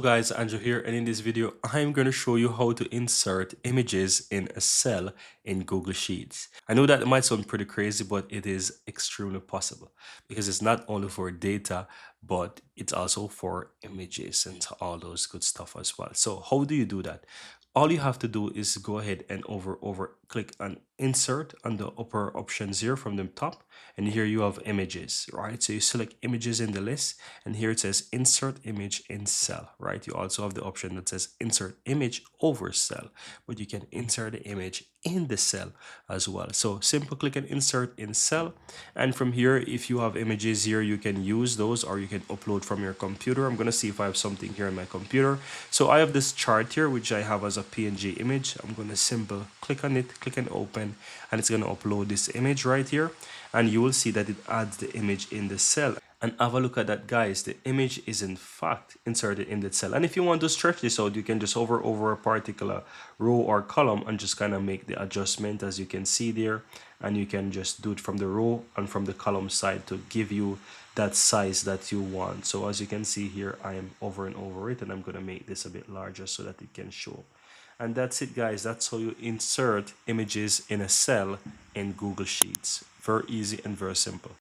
Guys, Andrew here, and in this video I'm going to show you how to insert images in a cell in Google Sheets. I know that it might sound pretty crazy, but it is extremely possible because it's not only for data, but it's also for images and all those good stuff as well. So how do you do that? All you have to do is go ahead and over click on insert on the upper options here from the top, and here you have images, right? So you select images in the list, and here it says insert image in cell, right? You also have the option that says insert image over cell, but you can insert the image in the cell as well. So simple click and insert in cell, and from here, if you have images here, you can use those or you can upload from your computer. I'm gonna see if I have something here on my computer. So I have this chart here which I have as a PNG image. I'm gonna simple click on it, click and open, and it's gonna upload this image right here, and you will see that it adds the image in the cell. And have a look at that, guys. The image is in fact inserted in the cell, and if you want to stretch this out, you can just hover over a particular row or column and just kind of make the adjustment, as you can see there, and you can just do it from the row and from the column side to give you that size that you want. So as you can see here, I am over and over it, and I'm going to make this a bit larger so that it can show. And that's it, guys. That's how you insert images in a cell in Google Sheets. Very easy and very simple.